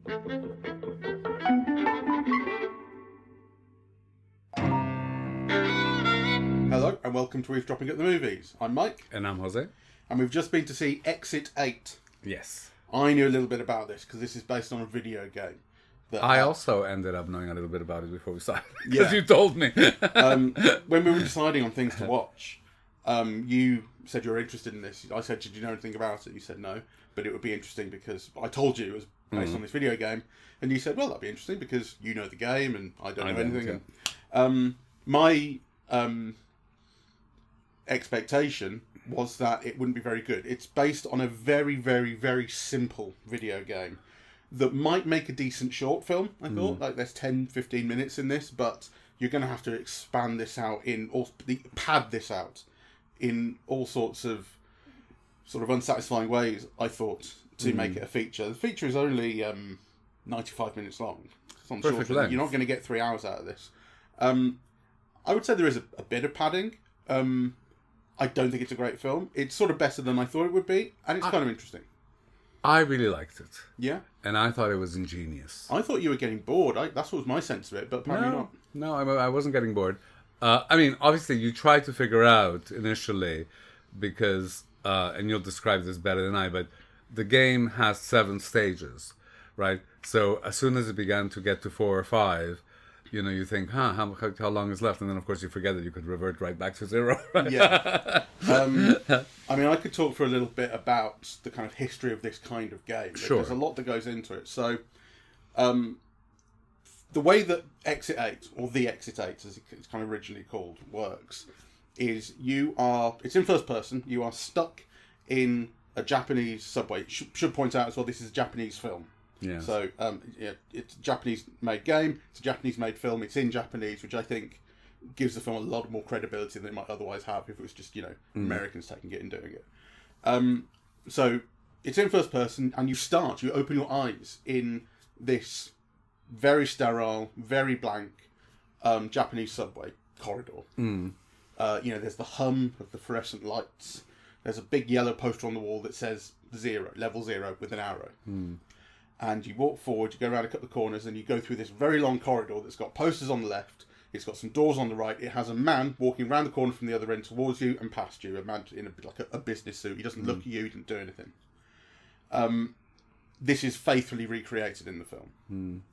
Hello and welcome to Eavesdropping at the Movies. I'm Mike. And I'm Jose. And we've just been to see Exit 8. Yes. I knew a little bit about this because this is based on a video game. I also ended up knowing a little bit about it before we started. Yeah. Because you told me. When we were deciding on things to watch, you said you were interested in this. I said, did you know anything about it? You said no, but it would be interesting because I told you it was based on this video game. And you said, well, that'd be interesting because you know the game and I don't know anything. Yeah. My expectation was that it wouldn't be very good. It's based on a very, very, very simple video game that might make a decent short film, I thought. Like, there's 10, 15 minutes in this, but you're going to have to expand this out pad this out in all sorts of sort of unsatisfying ways, I thought, to make it a feature. The feature is only 95 minutes long. It's on Perfect length. You're not going to get 3 hours out of this. I would say there is a bit of padding. I don't think it's a great film. It's sort of better than I thought it would be, and it's kind of interesting. I really liked it. Yeah? And I thought it was ingenious. I thought you were getting bored. That's what was my sense of it, but apparently not. No, I wasn't getting bored. I mean, obviously, you try to figure out initially, because, and you'll describe this better than I, but the game has 7 stages, right? So as soon as it began to get to 4 or 5, you think, how long is left? And then, of course, you forget that you could revert right back to 0. Right? Yeah. I mean, I could talk for a little bit about the kind of history of this kind of game. Sure. There's a lot that goes into it. So, the way that Exit 8, or The Exit 8, as it's kind of originally called, works, is it's in first person, you are stuck in a Japanese subway. Should point out as well, this is a Japanese film. Yeah. So, it's a Japanese-made game, it's a Japanese-made film, it's in Japanese, which I think gives the film a lot more credibility than it might otherwise have if it was just, Americans taking it and doing it. So, it's in first person, and you open your eyes in this very sterile, very blank Japanese subway corridor. There's the hum of the fluorescent lights. There's a big yellow poster on the wall that says level 0 with an arrow. And you walk forward, you go around a couple of corners, and you go through this very long corridor that's got posters on the left, it's got some doors on the right, it has a man walking around the corner from the other end towards you and past you, a man in a business suit. He doesn't look at you, he didn't do anything. This is faithfully recreated in the film.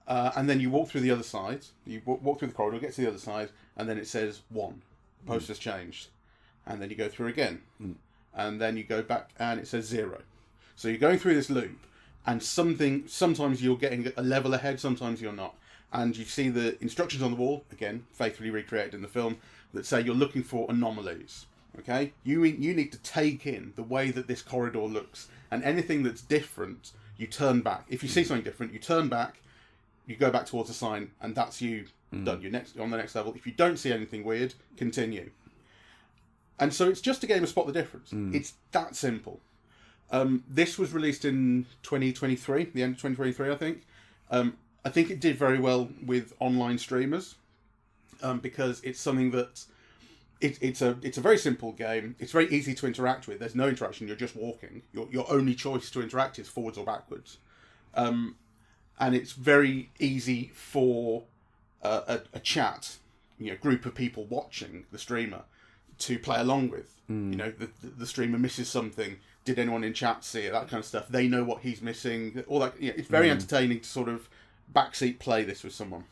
And then you walk through the other side, you walk through the corridor, get to the other side, and then it says 1. The poster's changed. And then you go through again. And then you go back and it says 0. So you're going through this loop, and sometimes you're getting a level ahead, sometimes you're not. And you see the instructions on the wall, again, faithfully recreated in the film, that say you're looking for anomalies. Okay? You need to take in the way that this corridor looks, and anything that's different, you turn back. If you see something different, you turn back, you go back towards the sign, and that's you done. You're on the next level. If you don't see anything weird, continue. And so it's just a game of spot the difference. It's that simple. This was released in 2023, the end of 2023, I think. I think it did very well with online streamers because it's something that it's a very simple game. It's very easy to interact with. There's no interaction. You're just walking. Your only choice to interact is forwards or backwards, and it's very easy for a chat, group of people watching the streamer to play along with. The streamer misses something. Did anyone in chat see it? That kind of stuff. They know what he's missing. All that. It's very entertaining to sort of backseat play this with someone.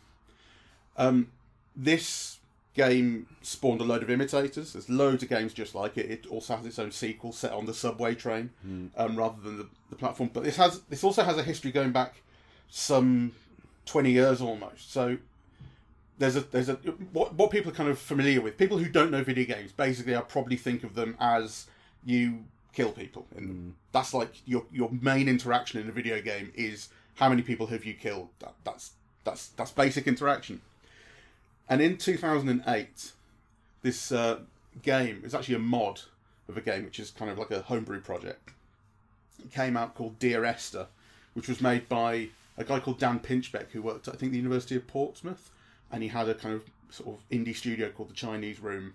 This game spawned a load of imitators. There's loads of games just like it. It also has its own sequel set on the subway train, rather than the platform. But this also has a history going back some 20 years almost. So there's what people are kind of familiar with. People who don't know video games, basically, I probably think of them as you kill people. And that's like your main interaction in a video game is how many people have you killed. That's basic interaction. And in 2008, this game is actually a mod of a game which is kind of like a homebrew project. It came out called Dear Esther, which was made by a guy called Dan Pinchbeck who worked at, I think, the University of Portsmouth, and he had a kind of sort of indie studio called the Chinese Room.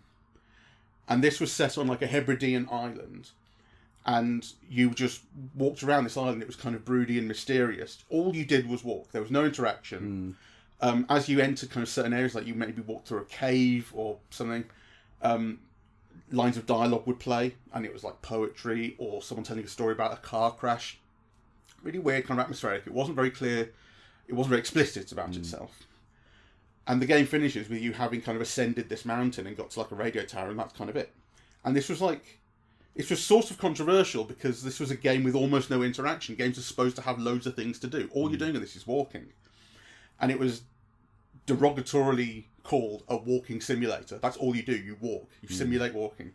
And this was set on like a Hebridean island, and you just walked around this island. It was kind of broody and mysterious. All you did was walk. There was no interaction. As you entered kind of certain areas, like you maybe walked through a cave or something, lines of dialogue would play, and it was like poetry or someone telling a story about a car crash. Really weird, kind of atmospheric. It wasn't very clear. It wasn't very explicit about itself. And the game finishes with you having kind of ascended this mountain and got to like a radio tower, and that's kind of it. And this was sort of controversial because this was a game with almost no interaction. Games are supposed to have loads of things to do. All you're doing in this is walking. And it was derogatorily called a walking simulator. That's all you do. You walk. You simulate walking.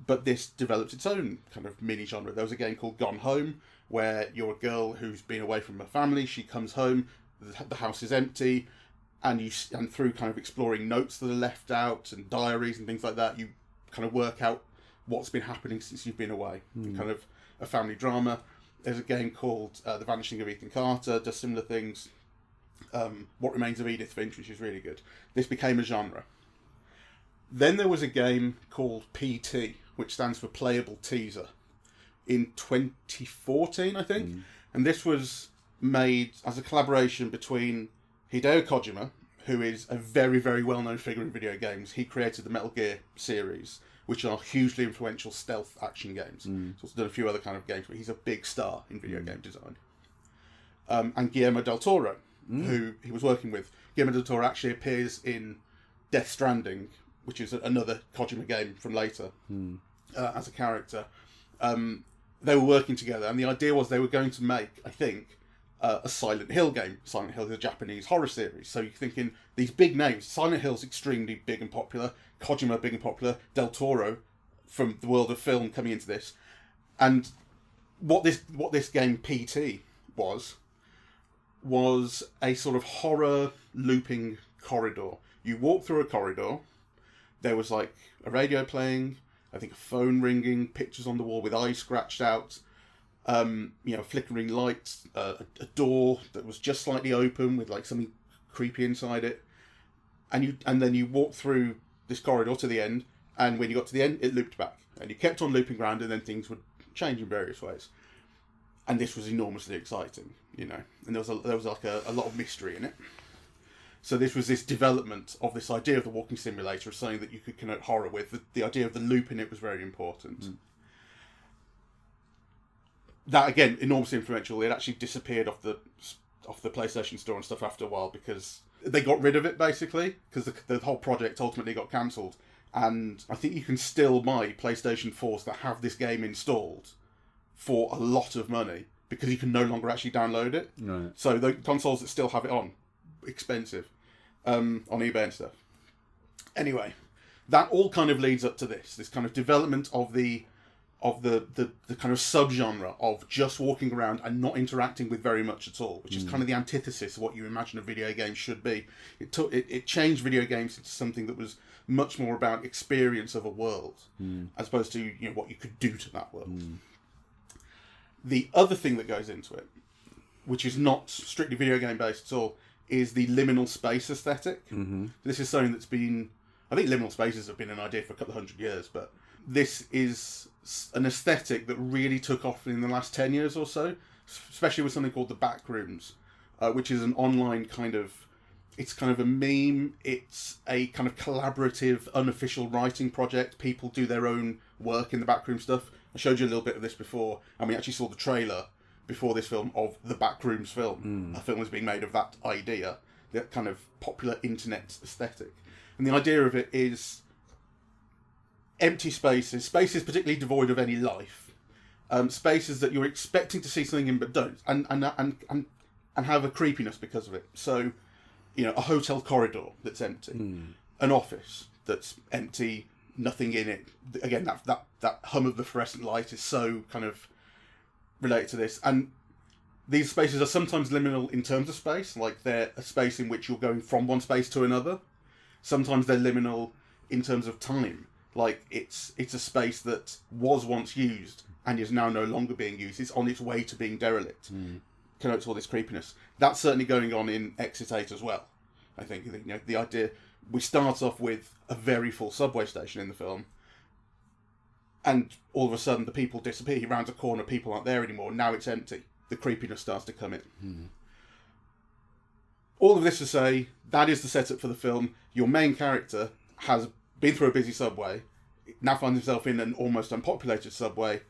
But this developed its own kind of mini genre. There was a game called Gone Home, where you're a girl who's been away from her family. She comes home. The house is empty. And through kind of exploring notes that are left out and diaries and things like that, you kind of work out what's been happening since you've been away. Kind of a family drama. There's a game called The Vanishing of Ethan Carter, does similar things. What Remains of Edith Finch, which is really good. This became a genre. Then there was a game called PT, which stands for Playable Teaser, in 2014, I think. And this was made as a collaboration between Hideo Kojima, who is a very, very well-known figure in video games. He created the Metal Gear series, which are hugely influential stealth action games. He's also done a few other kind of games, but he's a big star in video game design. And Guillermo del Toro, who he was working with. Guillermo del Toro actually appears in Death Stranding, which is another Kojima game from later, as a character. They were working together, and the idea was they were going to make, I think, a Silent Hill game. Silent Hill is a Japanese horror series. So you're thinking, these big names, Silent Hill's extremely big and popular, Kojima big and popular, Del Toro from the world of film coming into this. And what this game PT was a sort of horror looping corridor. You walk through a corridor, there was like a radio playing, I think a phone ringing, pictures on the wall with eyes scratched out, flickering lights, a door that was just slightly open with like something creepy inside it. And then you walk through this corridor to the end, and when you got to the end, it looped back. And you kept on looping around, and then things would change in various ways. And this was enormously exciting, and there was like a lot of mystery in it. So this was this development of this idea of the walking simulator as something that you could connote horror with. The idea of the loop in it was very important. That, again, enormously influential. It actually disappeared off the PlayStation Store and stuff after a while because they got rid of it, basically, because the whole project ultimately got cancelled. And I think you can still buy PlayStation 4s that have this game installed for a lot of money because you can no longer actually download it. Right. So the consoles that still have it on, expensive, on eBay and stuff. Anyway, that all kind of leads up to this kind of development of the kind of subgenre of just walking around and not interacting with very much at all, which is kind of the antithesis of what you imagine a video game should be. It changed video games into something that was much more about experience of a world, as opposed to what you could do to that world. The other thing that goes into it, which is not strictly video game based at all, is the liminal space aesthetic. This is something that's been, I think liminal spaces have been an idea for a couple of 100 years, but this is an aesthetic that really took off in the last 10 years or so, especially with something called the Backrooms, which is an online kind of, it's kind of a meme, it's a kind of collaborative, unofficial writing project. People do their own work in the backroom stuff. I showed you a little bit of this before, and we actually saw the trailer before this film of the Backrooms film. A film was being made of that idea, that kind of popular internet aesthetic. And the idea of it is empty spaces particularly devoid of any life, spaces that you're expecting to see something in but don't, and have a creepiness because of it. So, a hotel corridor that's empty, an office that's empty, nothing in it. Again, that hum of the fluorescent light is so kind of related to this. And these spaces are sometimes liminal in terms of space, like they're a space in which you're going from one space to another. Sometimes they're liminal in terms of time, like it's a space that was once used and is now no longer being used. It's on its way to being derelict. Connotes all this creepiness. That's certainly going on in Exit 8 as well. I think the idea, we start off with a very full subway station in the film, And all of a sudden, the people disappear. He rounds a corner, people aren't there anymore. Now it's empty. The creepiness starts to come in. All of this to say, that is the setup for the film. Your main character has been through a busy subway, now finds himself in an almost unpopulated subway,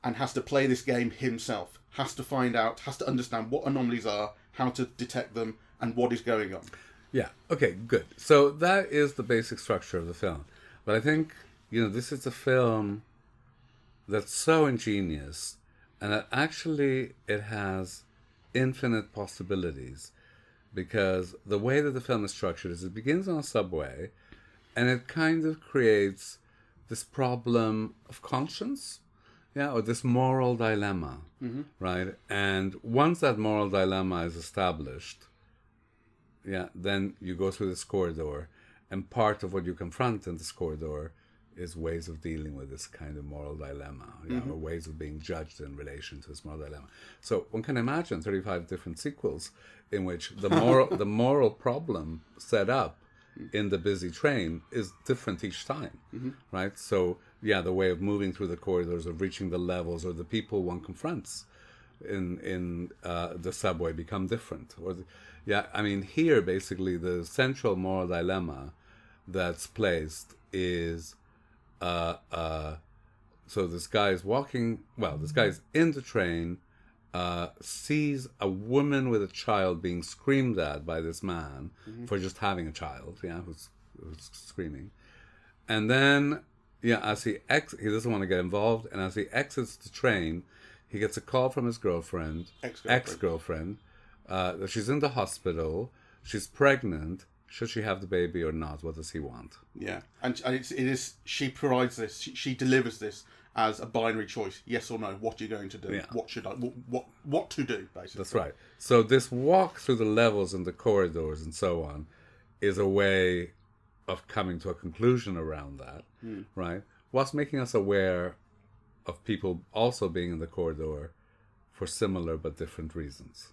and has to play this game himself. Has to find out, has to understand what anomalies are, how to detect them, and what is going on. Yeah, okay, good. So that is the basic structure of the film. But I think, this is a film that's so ingenious, and that actually it has infinite possibilities, because the way that the film is structured is it begins on a subway, and it kind of creates this problem of conscience, or this moral dilemma, right? And once that moral dilemma is established, then you go through this corridor, and part of what you confront in this corridor is ways of dealing with this kind of moral dilemma, or ways of being judged in relation to this moral dilemma. So one can imagine 35 different sequels in which the moral problem set up in the busy train is different each time, right? So the way of moving through the corridors, of reaching the levels, or the people one confronts in the subway become different. Here basically the central moral dilemma that's placed is so this guy is in the train, sees a woman with a child being screamed at by this man for just having a child, who's screaming. And then, as he doesn't want to get involved, and as he exits the train, he gets a call from his girlfriend, ex-girlfriend, that she's in the hospital, she's pregnant. Should she have the baby or not? What does he want? Yeah, and she provides this. She delivers this as a binary choice: yes or no. What are you going to do? What should I? What to do? Basically, that's right. So this walk through the levels and the corridors and so on is a way of coming to a conclusion around that, right? Whilst making us aware of people also being in the corridor for similar but different reasons.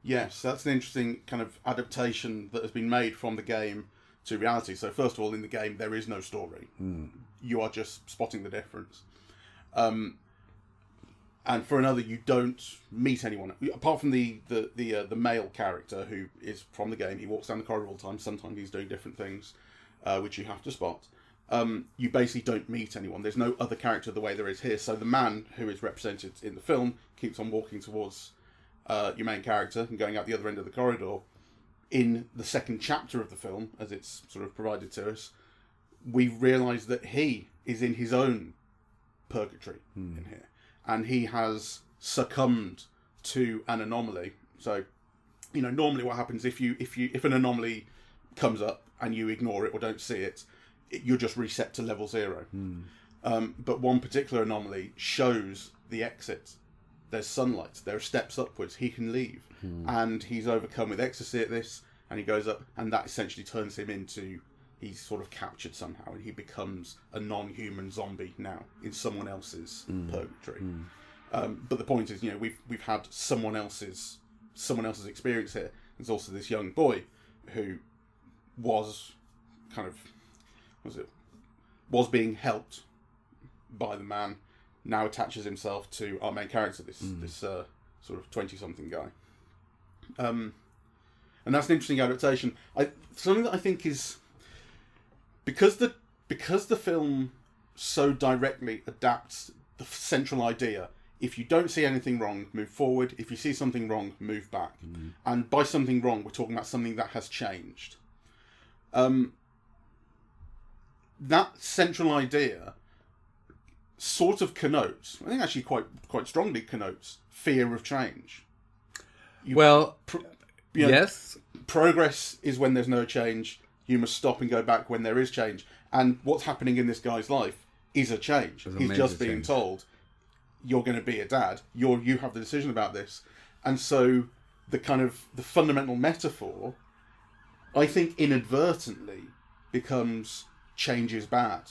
Yes, that's an interesting kind of adaptation that has been made from the game to reality. So first of all, in the game, there is no story. You are just spotting the difference. And for another, you don't meet anyone. Apart from the male character who is from the game. He walks down the corridor all the time. Sometimes he's doing different things, which you have to spot. You basically don't meet anyone. There's no other character the way there is here. So the man who is represented in the film keeps on walking towards your main character and going out the other end of the corridor. In the second chapter of the film, as it's sort of provided to us, we realise that he is in his own purgatory in here, and he has succumbed to an anomaly. So, normally what happens if an anomaly comes up and you ignore it or don't see it, you're just reset to level 0. But one particular anomaly shows the exit. There's sunlight, there are steps upwards, he can leave. And he's overcome with ecstasy at this, and he goes up, and that essentially turns him into, he's sort of captured somehow, and he becomes a non-human zombie now in someone else's purgatory. But the point is, we've had someone else's experience here. There's also this young boy who was being helped by the man, now attaches himself to our main character, this sort of 20-something guy. And that's an interesting adaptation. Something that I think is, because the film so directly adapts the central idea. If you don't see anything wrong, move forward. If you see something wrong, move back. And by something wrong, we're talking about something that has changed. That central idea sort of connotes, I think actually quite strongly connotes, fear of change. Yes. Progress is when there's no change. You must stop and go back when there is change. And what's happening in this guy's life is a change. He's just being told, you're going to be a dad. You have the decision about this. And so the fundamental metaphor, I think, inadvertently becomes change is bad.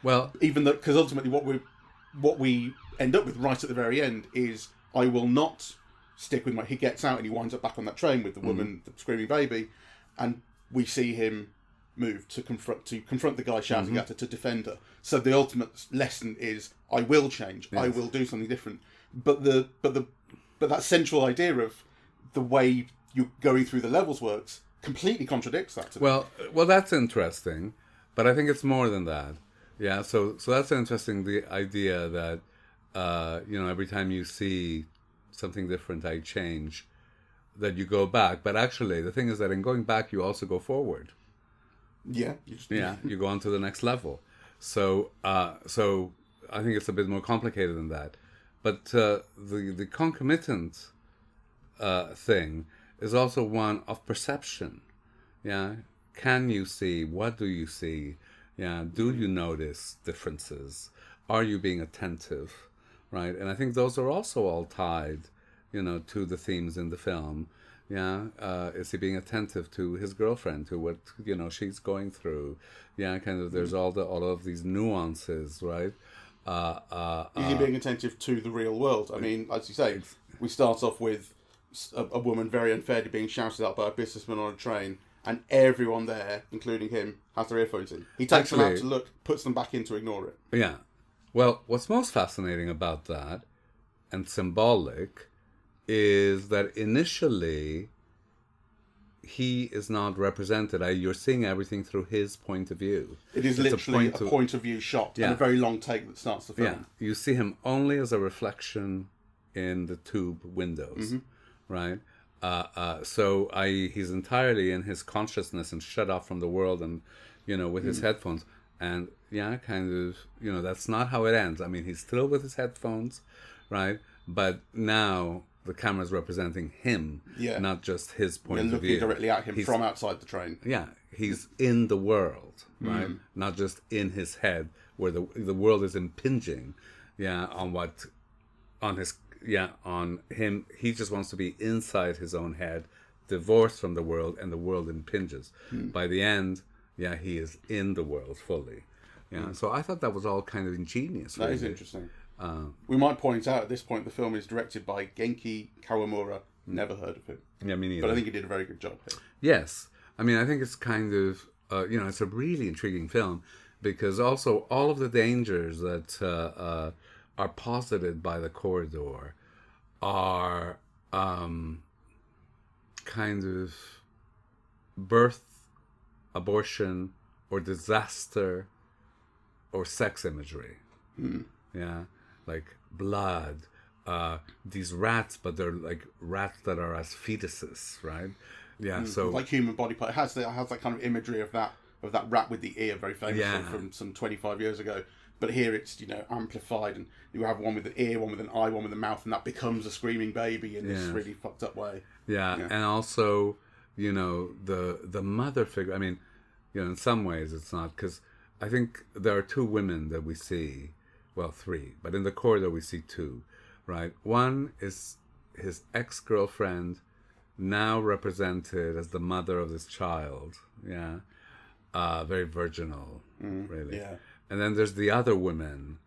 Well, even though, because ultimately what we end up with right at the very end is, I will not stick with he gets out and he winds up back on that train with the woman, the screaming baby, and we see him move to confront the guy shouting at her, to defend her. So the ultimate lesson is, I will change. Yes. I will do something different. But that central idea of the way you going through the levels works completely contradicts that to me. Well, that's interesting, but I think it's more than that. Yeah, so that's interesting. The idea that every time you see something different, I change, that you go back. But actually, the thing is that in going back, you also go forward. Yeah. You go on to the next level. So I think it's a bit more complicated than that. But the concomitant thing is also one of perception. Yeah, can you see? What do you see? Yeah, do you notice differences? Are you being attentive? Right, and I think those are also all tied, to the themes in the film. Yeah, is he being attentive to his girlfriend, to what she's going through? Yeah, kind of. There's all of these nuances, right? Is he being attentive to the real world? I mean, as you say, we start off with a woman very unfairly being shouted at by a businessman on a train, and everyone there, including him, has their earphones in. He takes them out to look, puts them back in to ignore it. Yeah. Well, what's most fascinating about that, and symbolic, is that initially he is not represented. You're seeing everything through his point of view. It is literally a point of view shot, and a very long take that starts the film. Yeah, you see him only as a reflection in the tube windows, right? So he's entirely in his consciousness and shut off from the world, and with his headphones. And that's not how it ends. I mean, he's still with his headphones, right? But now the camera's representing him, not just his point of view. Looking directly at him from outside the train. Yeah, he's in the world, right? Not just in his head, where the world is impinging, on him. He just wants to be inside his own head, divorced from the world, and the world impinges. By the end, he is in the world fully. Yeah, so I thought that was all kind of ingenious. That is interesting. We might point out at this point the film is directed by Genki Kawamura. Never heard of him. Yeah, me neither. But I think he did a very good job here. Yes. I mean, I think it's kind of, it's a really intriguing film, because also all of the dangers that are posited by the corridor are kind of birth, abortion, or disaster, or sex imagery. Yeah, like blood, these rats, but they're like rats that are as fetuses, right? Yeah, so like human body part. It has that kind of imagery of that rat with the ear, very famously from some 25 years ago. But here it's amplified, and you have one with the ear, one with an eye, one with a mouth, and that becomes a screaming baby in this really fucked up way. Yeah, and also the mother figure. I mean, in some ways it's not, because I think there are two women that we see. Well, three, but in the corridor we see two, right? One is his ex-girlfriend, now represented as the mother of this child, very virginal, really. Yeah. And then there's the other woman,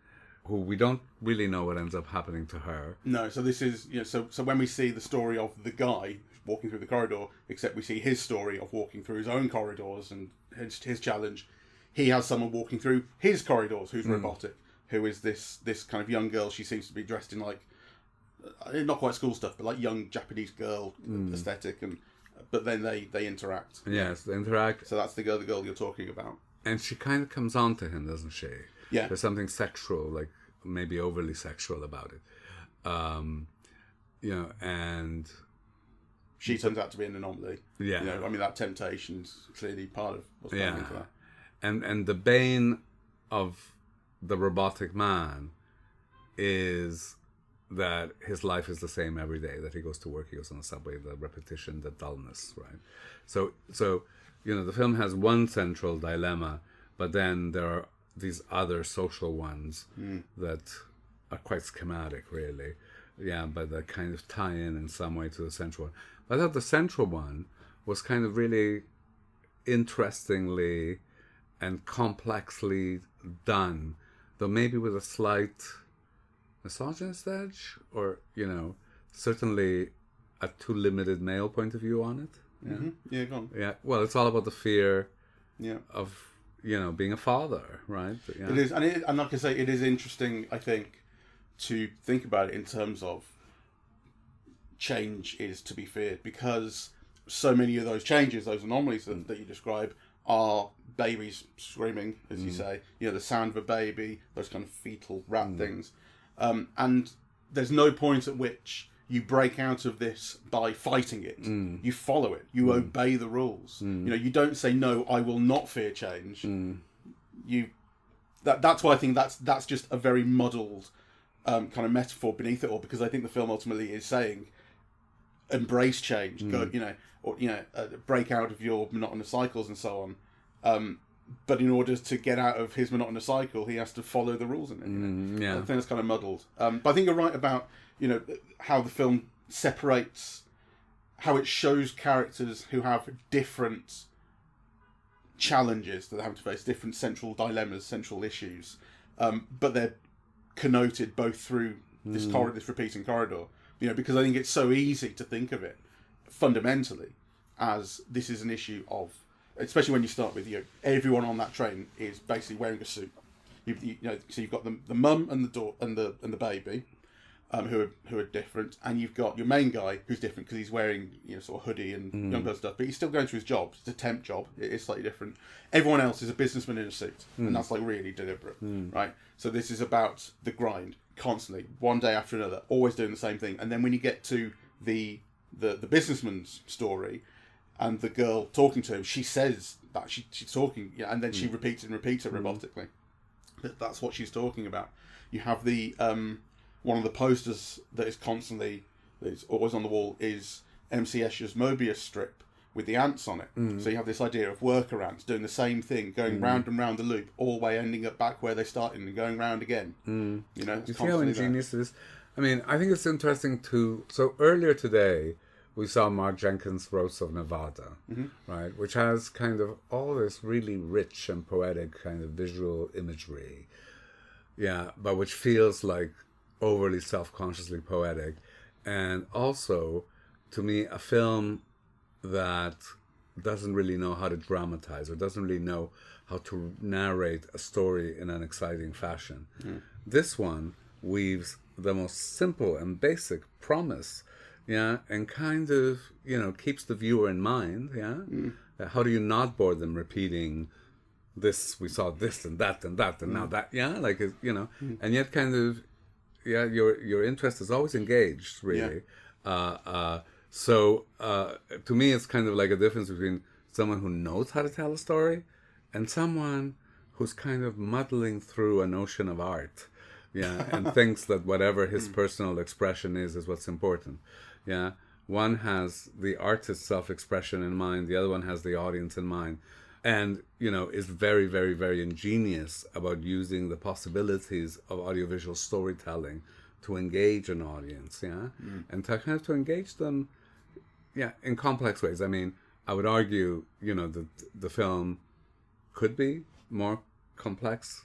who we don't really know what ends up happening to her. No, so this is, so when we see the story of the guy walking through the corridor, except we see his story of walking through his own corridors and his challenge, he has someone walking through his corridors who's robotic. Who is this kind of young girl? She seems to be dressed in like, not quite school stuff, but like young Japanese girl aesthetic, but then they interact. Yes, they interact. So that's the girl you're talking about. And she kind of comes on to him, doesn't she? Yeah. There's something sexual, like maybe overly sexual about it. And she turns out to be an anomaly. Yeah. I mean, that temptation's clearly part of what's going into that. And the bane of the robotic man is that his life is the same every day, that he goes to work, he goes on the subway, the repetition, the dullness, right? So the film has one central dilemma, but then there are these other social ones that are quite schematic, really. Yeah, but that kind of tie in some way to the central one. But I thought the central one was kind of really interestingly and complexly done, though maybe with a slight misogynist edge, or, certainly a too limited male point of view on it. Yeah, Yeah, go on. Yeah, well, it's all about the fear of being a father, right? Yeah. It is, and like I say, it is interesting, I think, to think about it in terms of change is to be feared, because so many of those changes, those anomalies that you describe, are babies screaming, as you say, the sound of a baby, those kind of fetal rat things, and there's no point at which you break out of this by fighting it. You follow it. You obey the rules. You don't say, no, I will not fear change. That's why I think that's just a very muddled kind of metaphor beneath it all, because I think the film ultimately is saying, embrace change, go, break out of your monotonous cycles and so on. But in order to get out of his monotonous cycle, he has to follow the rules in it. I think that's kind of muddled. But I think you're right about how the film separates, how it shows characters who have different challenges that they have to face, different central dilemmas, central issues, but they're connoted both through this this repeating corridor. Because I think it's so easy to think of it fundamentally as this is an issue of, especially when you start with everyone on that train is basically wearing a suit. So you've got the mum and the daughter and the baby, who are different, and you've got your main guy who's different because he's wearing sort of hoodie and young person stuff, but he's still going to his job. It's a temp job. It is slightly different. Everyone else is a businessman in a suit, and that's like really deliberate, right? So this is about the grind constantly, one day after another, always doing the same thing. And then when you get to the businessman's story, and the girl talking to him, she says that she's talking, and then she repeats it robotically. But that's what she's talking about. You have the one of the posters that is always on the wall is MC Escher's Mobius strip with the ants on it. So you have this idea of worker ants doing the same thing, going round and round the loop, all the way ending up back where they started and going round again. You see how ingenious it is? I mean, I think it's interesting so earlier today, we saw Mark Jenkins' Rose of Nevada, right? Which has kind of all this really rich and poetic kind of visual imagery. But which feels like overly self-consciously poetic. And also, to me, a film that doesn't really know how to dramatize or doesn't really know how to narrate a story in an exciting fashion. This one weaves the most simple and basic promise, and kind of, keeps the viewer in mind, How do you not bore them repeating this, we saw this and that and that and now that, and yet kind of, your interest is always engaged, really. So to me, it's kind of like a difference between someone who knows how to tell a story and someone who's kind of muddling through a notion of art, and thinks that whatever his personal expression is what's important. One has the artist's self-expression in mind, the other one has the audience in mind, and is very, very, very ingenious about using the possibilities of audiovisual storytelling to engage an audience, and to kind of to engage them, in complex ways. I mean, I would argue, that the film could be more complex,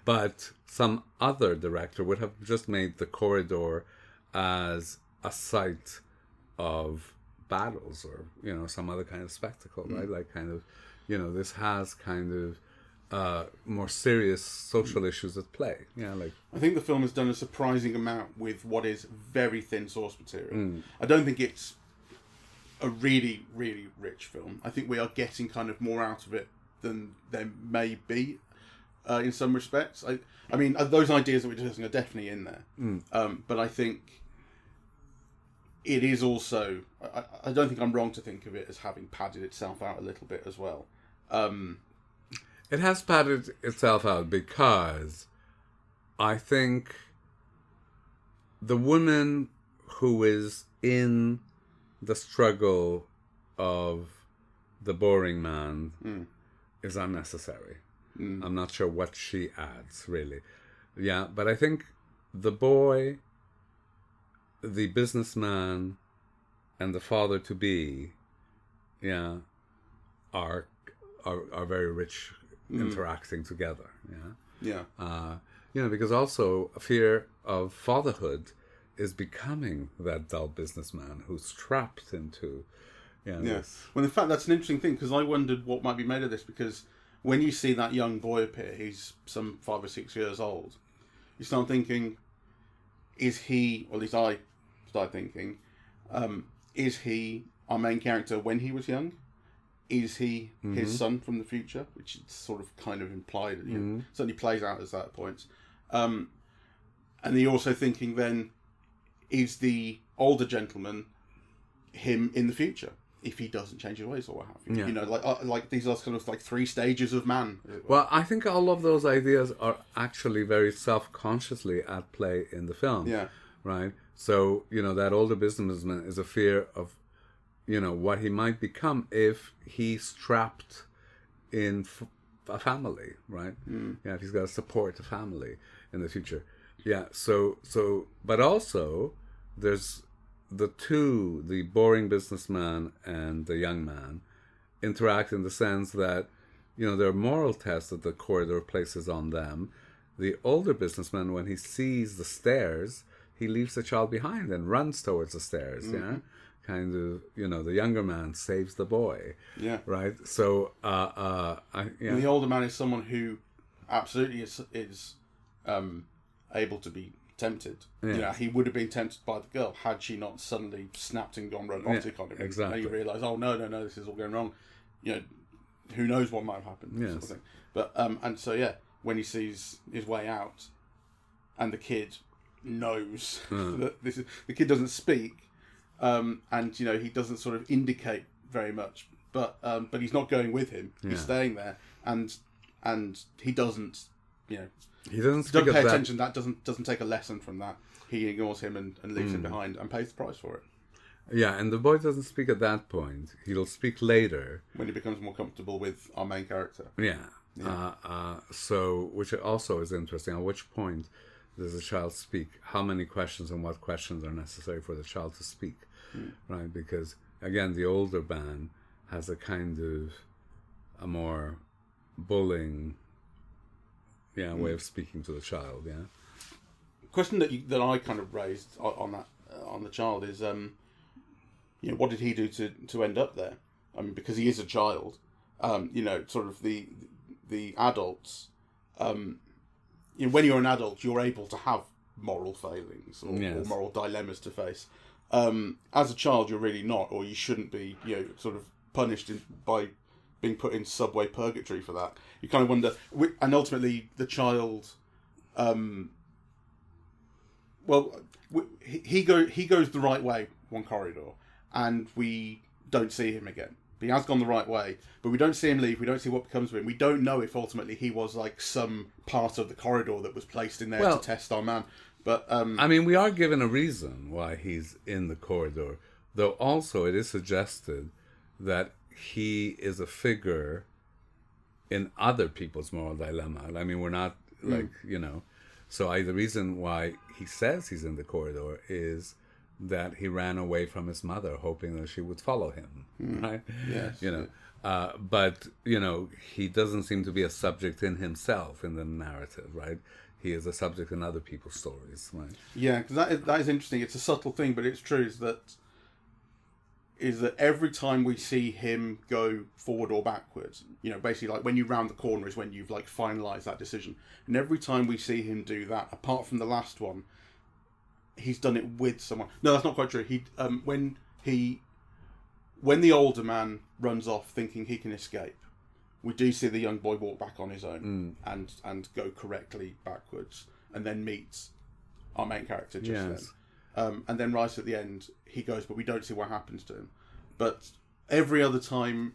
but some other director would have just made the corridor as a site of battles or, some other kind of spectacle, right? Like kind of, this has kind of more serious social issues at play. I think the film has done a surprising amount with what is very thin source material. I don't think it's a really, really rich film. I think we are getting kind of more out of it than there may be in some respects. I mean, those ideas that we're discussing are definitely in there. But I think it is also, I don't think I'm wrong to think of it as having padded itself out a little bit as well. It has padded itself out because I think the woman who is in the struggle of the boring man is unnecessary. I'm not sure what she adds, really. But I think the boy, the businessman, and the father-to-be, are very rich interacting together. Because also a fear of fatherhood is becoming that dull businessman who's trapped into, Yeah. Yes. Well, in fact, that's an interesting thing, because I wondered what might be made of this, because when you see that young boy appear, he's some 5 or 6 years old, you start thinking, is he, or at least I start thinking, is he our main character when he was young? Is he his son from the future? Which is sort of kind of implied, certainly plays out as that at points. And you're also thinking then, is the older gentleman him in the future? If he doesn't change his ways or what have you. Yeah. You know, like these are kind of like 3 stages of man. Well, I think all of those ideas are actually very self-consciously at play in the film. Yeah. Right? So, that older businessman is a fear of, what he might become if he's trapped in a family, right? Yeah, if he's got to support a family in the future. Yeah, so, but also, there's the boring businessman and the young man interact in the sense that, there are moral tests that the corridor places on them. The older businessman, when he sees the stairs, he leaves the child behind and runs towards the stairs, yeah? Kind of, the younger man saves the boy. Yeah. Right? So, And the older man is someone who absolutely is able to be tempted. Yeah. He would have been tempted by the girl had she not suddenly snapped and gone robotic on him. Exactly. And you realise, oh, no, this is all going wrong. Who knows what might have happened. Yes. Sort of thing. But, and so, when he sees his way out and the kid knows that the kid doesn't speak, and he doesn't sort of indicate very much, but he's not going with him. He's staying there, and he doesn't, he doesn't pay attention. That doesn't take a lesson from that. He ignores him and leaves him behind and pays the price for it. Yeah, and the boy doesn't speak at that point. He'll speak later when he becomes more comfortable with our main character. Yeah. So, which also is interesting. At which point does the child speak? How many questions and what questions are necessary for the child to speak? Right? Because, again, the older man has a kind of a more bullying way of speaking to the child, yeah? Question that I kind of raised on the child is, what did he do to end up there? I mean, because he is a child, sort of the adults, when you're an adult, you're able to have moral failings or moral dilemmas to face. As a child, you're really not, or you shouldn't be, sort of punished by being put in subway purgatory for that. You kind of wonder, and ultimately the child, he goes the right way one corridor, and we don't see him again. He has gone the right way, but we don't see him leave. We don't see what becomes of him. We don't know if ultimately he was like some part of the corridor that was placed in there to test our man. But I mean, we are given a reason why he's in the corridor, though also it is suggested that he is a figure in other people's moral dilemma. I mean, we're not so the reason why he says he's in the corridor is that he ran away from his mother, hoping that she would follow him, right? Yes. But he doesn't seem to be a subject in himself in the narrative, right? He is a subject in other people's stories, right? Yeah, because that is interesting. It's a subtle thing, but it's true. Is that every time we see him go forward or backwards, basically like when you round the corner is when you've like finalised that decision. And every time we see him do that, apart from the last one, he's done it with someone. No, that's not quite true. When the older man runs off thinking he can escape, we do see the young boy walk back on his own and go correctly backwards, and then meets our main character just then. And then right at the end, he goes, but we don't see what happens to him. But every other time,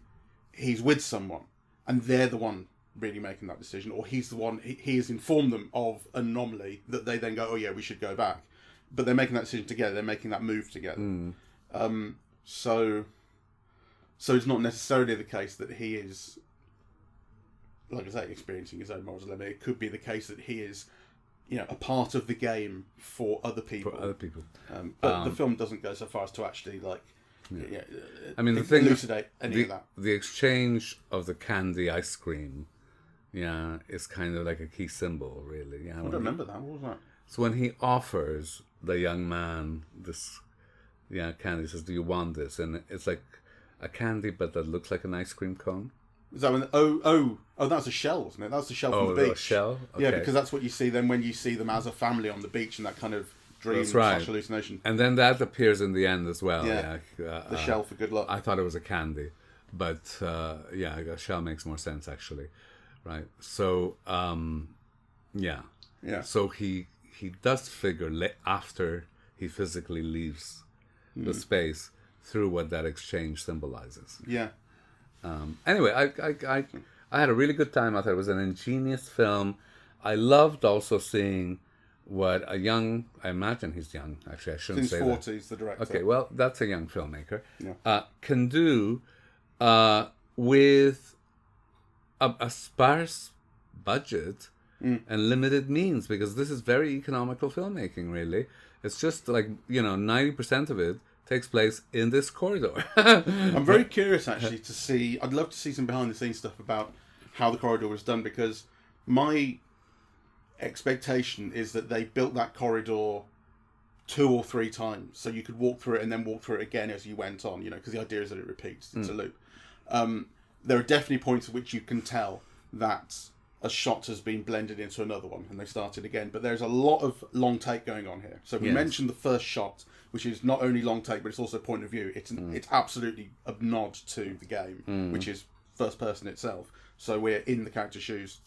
he's with someone, and they're the one really making that decision, or he's the one, he has informed them of an anomaly that they then go, oh yeah, we should go back. But they're making that decision together, they're making that move together. So it's not necessarily the case that he is, like I say, experiencing his own moral dilemma. It could be the case that he is, a part of the game for other people. But the film doesn't go so far as to actually I mean, the thing elucidate any of that. The exchange of the candy ice cream, is kind of like a key symbol, really. I don't remember that. What was that? So when he offers the young man this, candy, he says, "Do you want this?" And it's like a candy, but that looks like an ice cream cone. Is that when? Oh, that's a shell, wasn't it? That's the shell from the beach. A shell. Okay. Yeah, because that's what you see then when you see them as a family on the beach and that kind of dream slash hallucination. And then that appears in the end as well. Yeah. The shell for good luck. I thought it was a candy, but yeah, a shell makes more sense actually, right? So yeah. So he does figure after he physically leaves the space through what that exchange symbolizes. Yeah. Anyway, I had a really good time. I thought it was an ingenious film. I loved also seeing what a young, I imagine he's young, actually I shouldn't say that. In his 40s, the director. Okay, well, that's a young filmmaker. Can do with a sparse budget and limited means, because this is very economical filmmaking, really. It's just like, 90% of it takes place in this corridor. I'm very curious, actually, to see... I'd love to see some behind-the-scenes stuff about how the corridor was done, because my expectation is that they built that corridor 2 or 3 times, so you could walk through it and then walk through it again as you went on, because the idea is that it repeats. It's a loop. There are definitely points at which you can tell that a shot has been blended into another one and they started again, but there's a lot of long take going on here. So we mentioned the first shot, which is not only long take but it's also point of view. It's absolutely a nod to the game, which is first person itself, so we're in the character's shoes.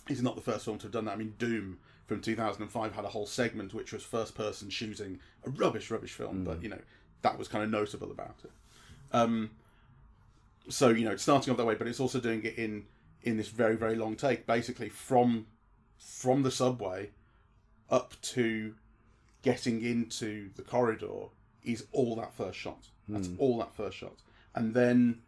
It's not the first film to have done that. I mean, Doom from 2005 had a whole segment which was first person shooting, a rubbish film, but that was kind of notable about it. So it's starting off that way, but it's also doing it in this very, very long take, basically from the subway up to getting into the corridor is all that first shot. That's all that first shot. And then,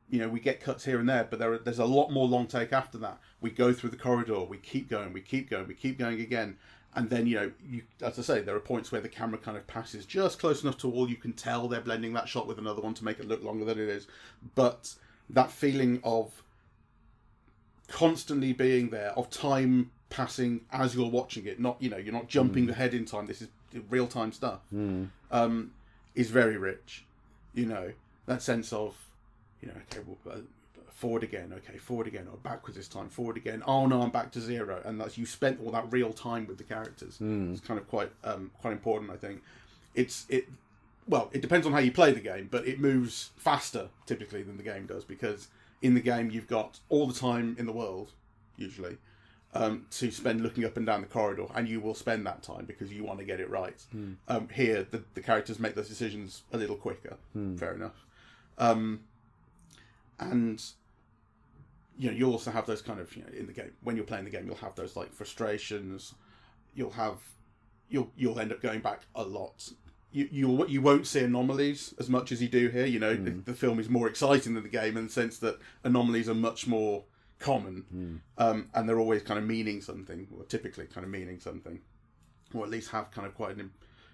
we get cuts here and there, but there's a lot more long take after that. We go through the corridor, we keep going again. And then, you as I say, there are points where the camera kind of passes just close enough to all you can tell they're blending that shot with another one to make it look longer than it is. But that feeling of constantly being there, of time passing as you're watching it, not you're not jumping ahead in time, this is real time stuff, is very rich. That sense of okay, well, forward again, or backwards this time, forward again, oh no, I'm back to zero, and that's, you spent all that real time with the characters. It's kind of quite important, I think. It depends on how you play the game, but it moves faster typically than the game does, because in the game you've got all the time in the world, usually, to spend looking up and down the corridor, and you will spend that time because you want to get it right. Here, the characters make those decisions a little quicker, fair enough. And you also have those kind of, in the game, when you're playing the game, you'll have those like frustrations. You'll end up going back a lot. You won't see anomalies as much as you do here. The film is more exciting than the game in the sense that anomalies are much more common, and they're always kind of meaning something, or typically kind of meaning something, or at least have kind of quite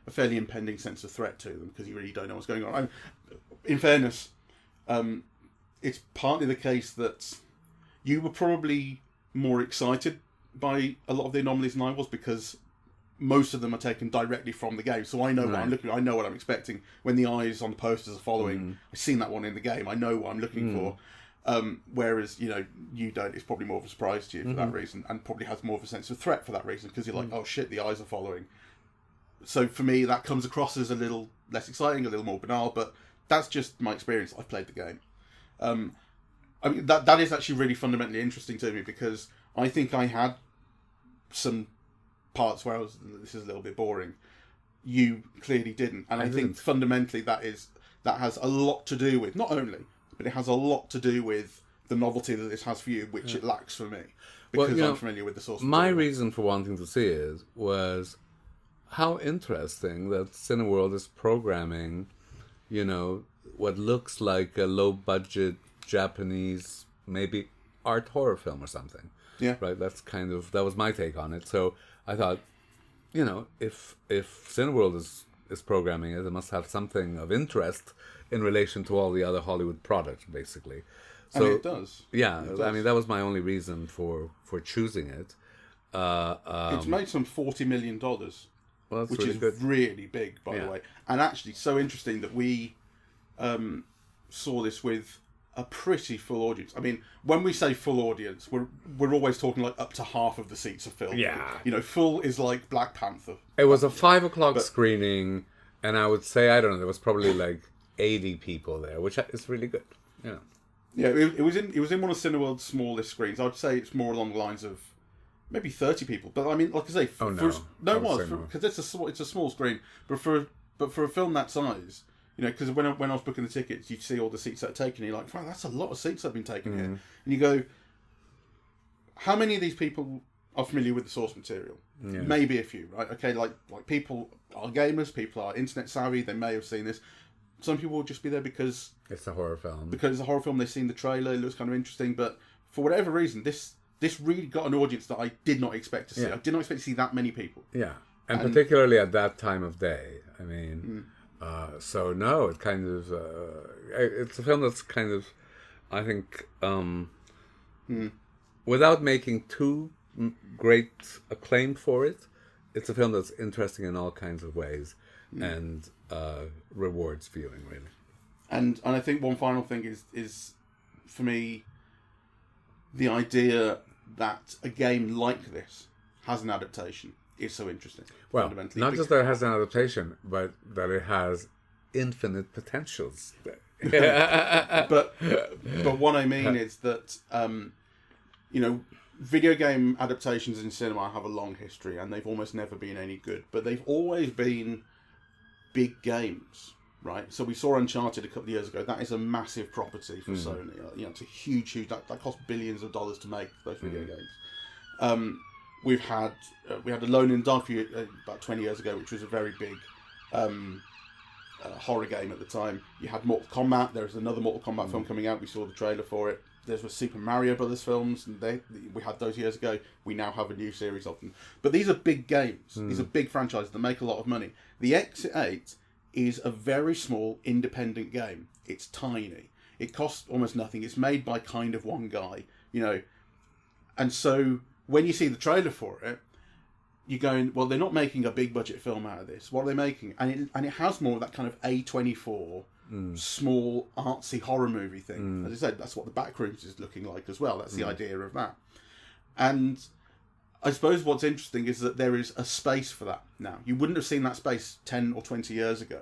a fairly impending sense of threat to them, because you really don't know what's going on. In fairness, it's partly the case that you were probably more excited by a lot of the anomalies than I was, because most of them are taken directly from the game. So I know what I'm looking at. I know what I'm expecting. When the eyes on the posters are following, I've seen that one in the game. I know what I'm looking for. Whereas, you don't. It's probably more of a surprise to you for that reason, and probably has more of a sense of threat for that reason, because you're like, oh shit, the eyes are following. So for me, that comes across as a little less exciting, a little more banal, but that's just my experience. I've played the game. I mean, that is actually really fundamentally interesting to me, because I think I had some parts where this is a little bit boring. You clearly didn't, and I think fundamentally that has a lot to do with, not only, but it has a lot to do with the novelty that this has for you, which it lacks for me, because I'm familiar with the source material. My reason for wanting to see it was how interesting that Cineworld is programming, what looks like a low-budget Japanese, maybe art horror film or something. Yeah. Right? That was my take on it. So I thought, if Cineworld is programming it, it must have something of interest in relation to all the other Hollywood products, basically. So it does. Yeah. It does. I mean, that was my only reason for choosing it. It's made some $40 million, well, which really is good. really big, by the way. And actually, so interesting that we saw this with a pretty full audience. I mean, when we say full audience, we're always talking like up to half of the seats are filled. Yeah. You know, full is like Black Panther. It was a 5:00 screening, and I would say, I don't know, there was probably like 80 people there, which is really good. Yeah. Yeah, it was in one of Cineworld's smallest screens. I'd say it's more along the lines of maybe 30 people. But I mean, like I say, because it's a small screen. But for a film that size, you know, because when I was booking the tickets, you'd see all the seats that are taken. And you're like, wow, that's a lot of seats that have been taken here. And you go, how many of these people are familiar with the source material? Yeah. Maybe a few, right? Okay, like people are gamers, people are internet savvy. They may have seen this. Some people will just be there because it's a horror film. Because it's a horror film, they've seen the trailer, it looks kind of interesting. But for whatever reason, this really got an audience that I did not expect to see. I did not expect to see that many people. Yeah, and particularly at that time of day. I mean, so no, it kind of it's a film that's kind of, I think, without making too great acclaim for it, it's a film that's interesting in all kinds of ways and rewards viewing, really. And I think one final thing is for me, the idea that a game like this has an adaptation is so interesting. Well, not just that it has an adaptation, but that it has infinite potentials. but what I mean is that you know, video game adaptations in cinema have a long history, and they've almost never been any good. But they've always been big games, right? So we saw Uncharted a couple of years ago. That is a massive property for Sony. You know, it's a huge that cost billions of dollars to make those video games. We had Alone in the Dark about 20 years ago, which was a very big horror game at the time. You had Mortal Kombat. There's another Mortal Kombat film coming out. We saw the trailer for it. There was Super Mario Brothers films, and we had those years ago. We now have a new series of them. But these are big games. These are big franchises that make a lot of money. The Exit 8 is a very small, independent game. It's tiny. It costs almost nothing. It's made by kind of one guy, you know. And so when you see the trailer for it, you're going, well, they're not making a big budget film out of this. What are they making? And it has more of that kind of A24 small artsy horror movie thing. As I said, that's what the Backrooms is looking like as well. That's the idea of that. And I suppose what's interesting is that there is a space for that now. You wouldn't have seen that space 10 or 20 years ago.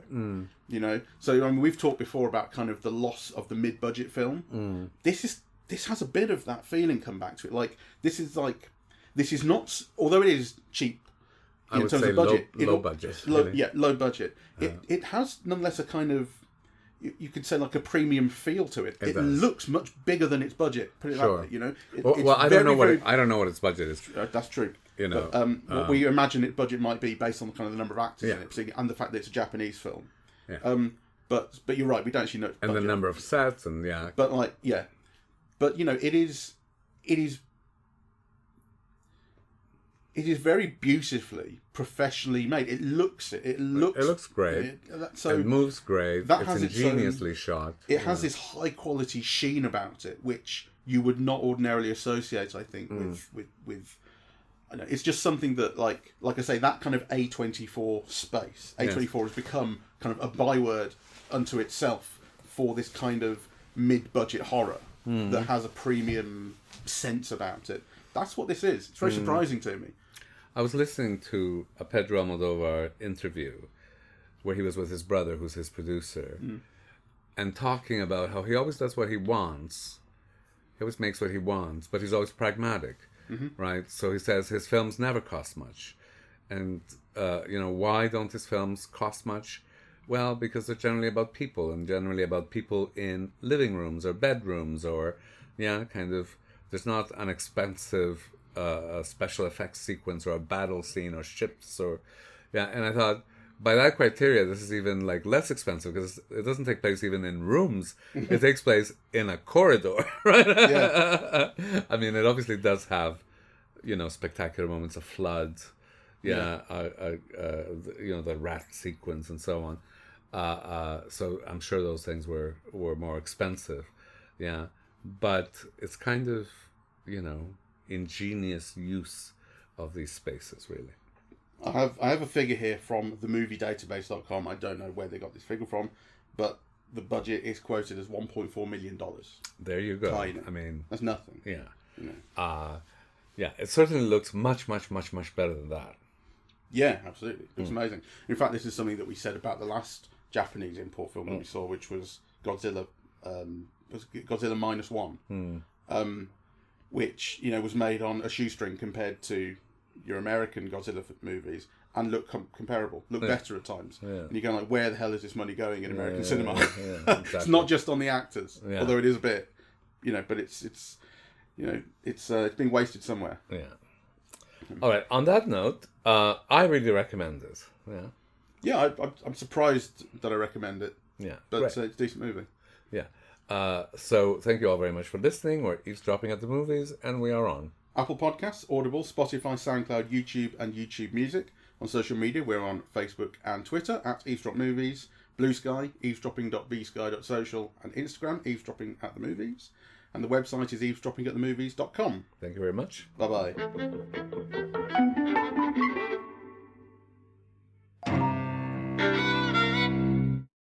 You know? So I mean, we've talked before about kind of the loss of the mid-budget film. This has a bit of that feeling come back to it. Like, this is not, although it is cheap in terms of budget. Low budget. Low budget. It has nonetheless a kind of, you could say, like a premium feel to it. It looks much bigger than its budget. Put it that way, you know. I don't know what its budget is. That's true. You know, but, what we imagine its budget might be based on the kind of the number of actors in it, and the fact that it's a Japanese film. Yeah. But you're right. We don't actually know. And the number of sets and But but you know, it is very beautifully, professionally made. It looks great. It moves great. It's ingeniously shot. It has this high quality sheen about it, which you would not ordinarily associate, I think, with. I know, it's just something that, like I say, that kind of A24 space. A24 has become kind of a byword unto itself for this kind of mid-budget horror that has a premium sense about it. That's what this is. It's very surprising to me. I was listening to a Pedro Almodovar interview where he was with his brother, who's his producer, and talking about how he always does what he wants. He always makes what he wants, but he's always pragmatic, right? So he says his films never cost much. And, you know, why don't his films cost much? Well, because they're generally about people, and generally about people in living rooms or bedrooms or, kind of, there's not an expensive a special effects sequence or a battle scene or ships or and I thought, by that criteria, this is even like less expensive because it doesn't take place even in rooms. It takes place in a corridor, right? I mean, it obviously does have, you know, spectacular moments of flood, you know, the rat sequence and so on. So I'm sure those things were more expensive, but it's kind of, you know, ingenious use of these spaces, really. I have a figure here from themoviedatabase.com. I don't know where they got this figure from, but the budget is quoted as $1.4 million. There you go. Tiny. I mean, That's nothing. yeah. You know. Yeah, it certainly looks much, much, much, much better than that. Yeah, absolutely. It looks amazing. In fact, this is something that we said about the last Japanese import film that we saw, which was Godzilla Minus One, which, you know, was made on a shoestring compared to your American Godzilla movies, and look comparable, look better at times. Yeah. And you're going like, where the hell is this money going in American cinema? Exactly. It's not just on the actors, although it is a bit, you know, but it's you know, it's being wasted somewhere. Yeah. All right. On that note, I really recommend this. Yeah. Yeah, I'm surprised that I recommend it. Yeah. But it's a decent movie. Yeah. So thank you all very much for listening. We're eavesdropping at the movies, and we are on Apple Podcasts, Audible, Spotify, SoundCloud, YouTube, and YouTube Music. On social media, we're on Facebook and Twitter at Eavesdrop Movies, Blue Sky, eavesdropping.bsky.social, and Instagram, eavesdropping at the movies. And the website is eavesdroppingatthemovies.com. Thank you very much. Bye-bye.